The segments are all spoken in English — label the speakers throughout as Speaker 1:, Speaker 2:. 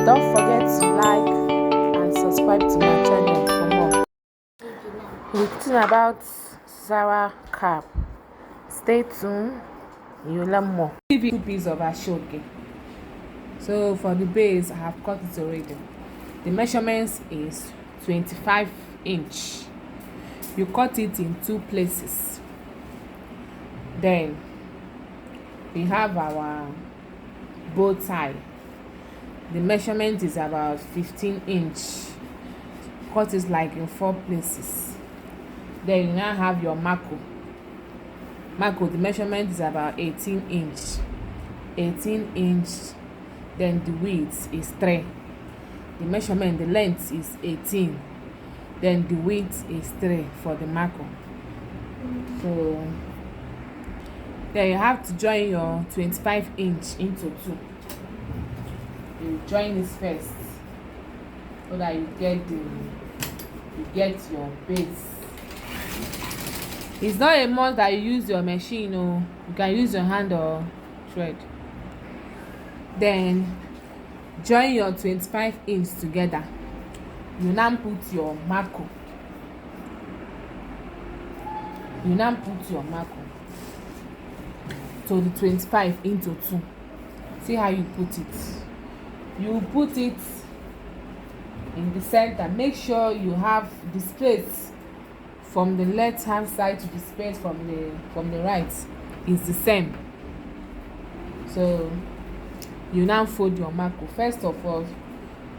Speaker 1: Don't forget to like and subscribe to my channel for more. We're talking about zara cap. Stay tuned, you'll learn more. Give you 2 pieces of ashoke. So for the base, I have cut it already. The measurements is 25 inch. You cut it in 2 places. Then we have our bow tie. The measurement is about 15 inch. Cut it like in 4 places. Then you now have your mako. The measurement is about 18 inch. 18 inch. Then the width is 3. The measurement, the length is 18. Then the width is 3 for the mako. So then you have to join your 25 inch into 2. You join this first so that you get your base. It's not a must that you use your machine, or you can use your hand or thread. Then join your 25 inch together. You now put your mako. So the 25 into 2. See how you put it. You put it in the center. Make sure you have the space from the left hand side to the space from the right is the same. So you now fold your mako. First of all,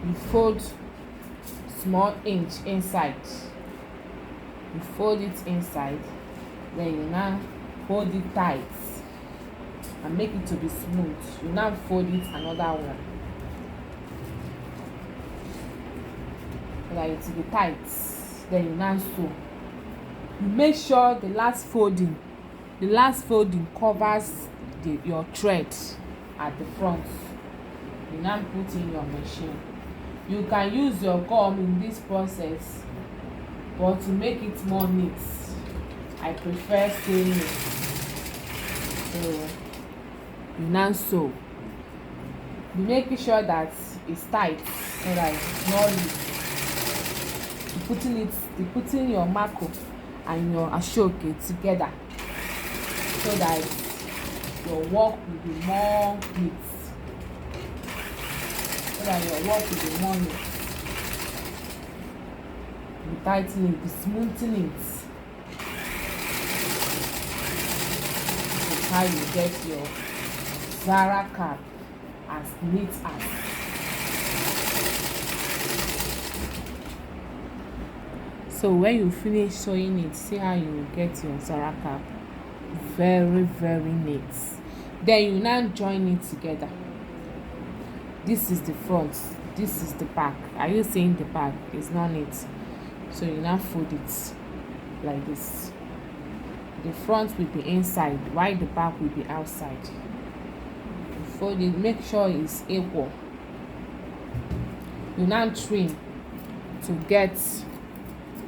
Speaker 1: you fold small inch inside. You fold it inside. Then you now hold it tight and make it to be smooth. You now fold it another one so that it will be tight. Then you now sew. You make sure the last folding covers your thread at the front. You now put in your machine. You can use your gum in this process, but to make it more neat, I prefer sewing it. So you now sew. You making sure that it's tight so that it's not loose. You putting your mako and your ashoke together so that your work will be more neat. Be tightening it, be smoothing it. That's how you get your zara cap as neat as. So when you finish sewing it, see how you get your zara cap. Very, very neat. Then you now join it together. This is the front, this is the back. Are you seeing the back? It's not neat. So you now fold it like this. The front will be inside while the back will be outside. You fold it, make sure it's equal. You now trim to get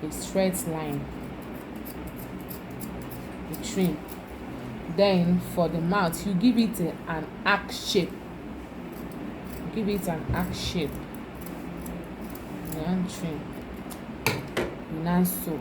Speaker 1: a straight line. You trim. Then for the mouth, you give it an arc shape. You now trim. You now sew.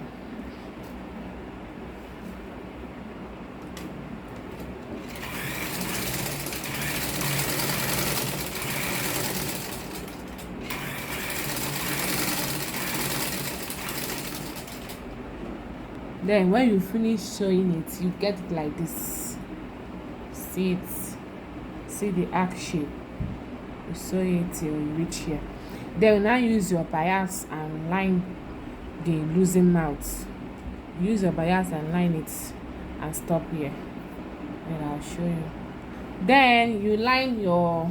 Speaker 1: Then when you finish sewing it, you get it like this. See the arc shape. You sew it till you reach here. Then you now use your bias and line the losing mouth. Use your bias and line it and stop here. And I'll show you. Then you line your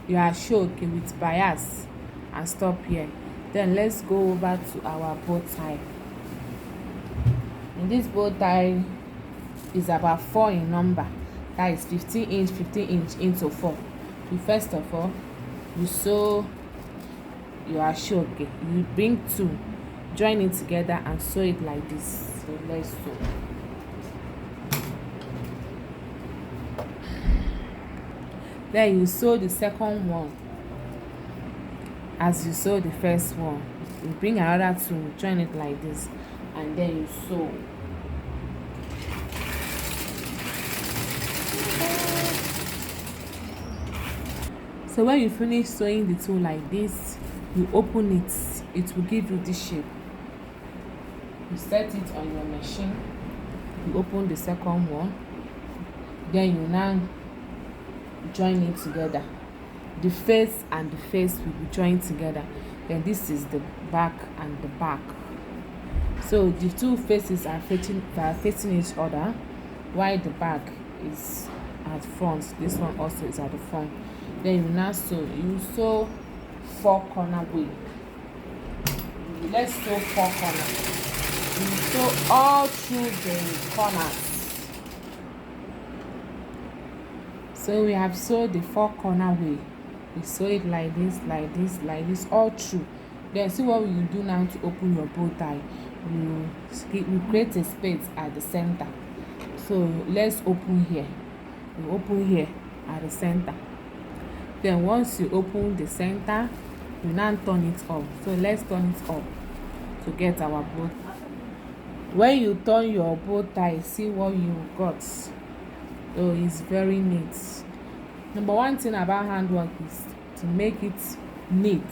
Speaker 1: ashoke with bias and stop here. Then let's go over to our bow tie. And this bow tie is about 4 in number. That is 15 inch into 4. You first of all, you sew your ashoke. You bring 2, join it together and sew it like this. So let's sew. Then you sew the second one. As you sew the first one, you bring another two, join it like this, and then you sew. So when you finish sewing the two like this, you open it. It will give you this shape. You set it on your machine. You open the second one. Then you now join it together. The face and the face will be joined together. Then this is the back and the back. So the two faces are facing each other, while the back is at front. This one also is at the front. Then you now sew. You sew 4 corner way. Let's sew 4 corners. You sew all through the corners. So we have sewed the 4 corner way. We sew it like this, like this, like this, all through. Then see what we will do now to open your bow tie. We create a space at the center. So let's open here. We open here at the center. Then once you open the center, you now turn it up. So let's turn it up to get our bow. When you turn your bow tie, see what you got. So it's very neat. Number one thing about handwork is to make it neat.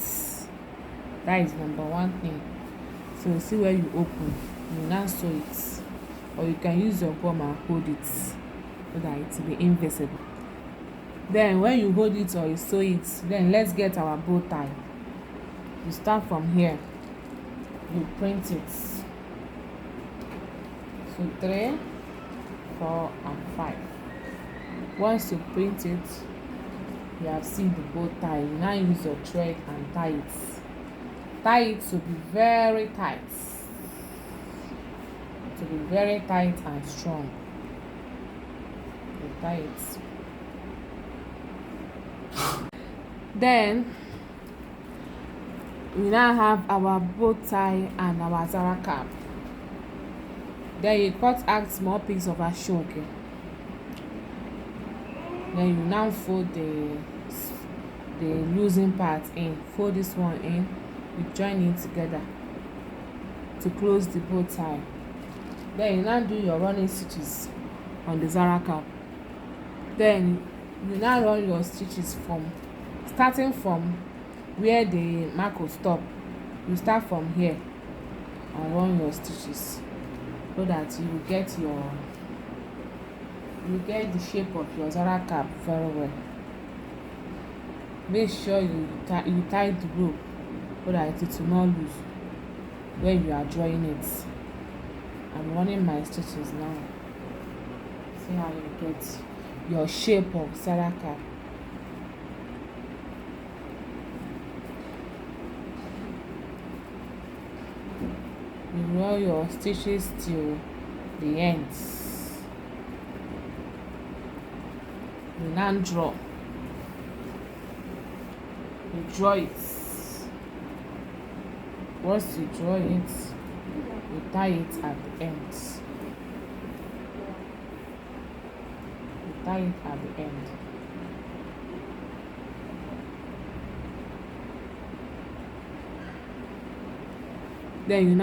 Speaker 1: That is number one thing. So see where you open, you now sew it, or you can use your gum and hold it so that it will be invisible. Then when you hold it or you sew it, then let's get our bow tie. You start from here, you print it. So 3, 4, and 5. Once you print it, you have seen the bow tie. You now use your thread and tie it. Tie it to be very tight. To be very tight and strong. You tie it. Then we now have our bow tie and our zara cap. Then you cut out small piece of ashoke. Then you now fold the losing part in. Fold this one in. You join it together to close the bow tie. Then you now do your running stitches on the zara cap. Then you now run your stitches starting from where the mark will stop. You start from here and run your stitches so that you will get the shape of your zara cap very well. Make sure you tie the rope so that it will not lose when you are drawing it. I'm running my stitches now. See how you get your shape of zara cap. You roll your stitches till the ends. You now draw. You draw it. Once you draw it, you tie it at the ends. You tie it at the end. Then you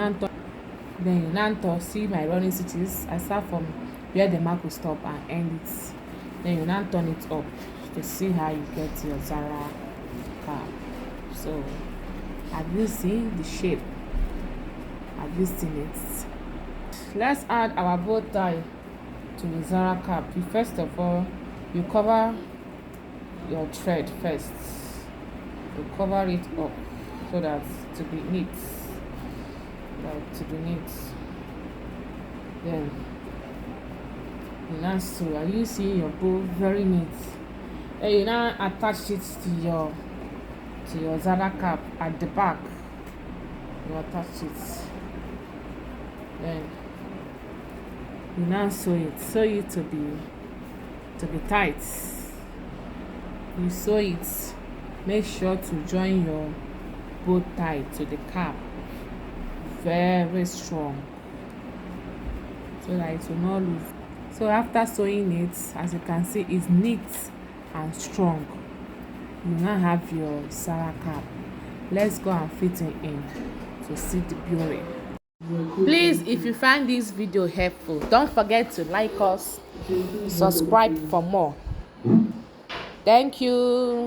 Speaker 1: now see my running stitches. I start from where the mark will stop and end it. Then you now turn it up to see how you get your zara cap. So have you seen the shape? Have you seen it? Let's add our bow tie to the zara cap. First of all, you cover your thread first. You cover it up so that to be neat. Then you now sew. Are you seeing your bow very neat? Then you now attach it to your zara cap at the back. You attach it. Then you now sew it to be tight. You sew it. Make sure to join your bow tie to the cap very strong so that it will not lose. So after sewing it, as you can see, it's neat and strong. You now have your zara cap. Let's go and fit in to see the beauty. Please, if you find this video helpful, don't forget to like us, subscribe for more. Thank you.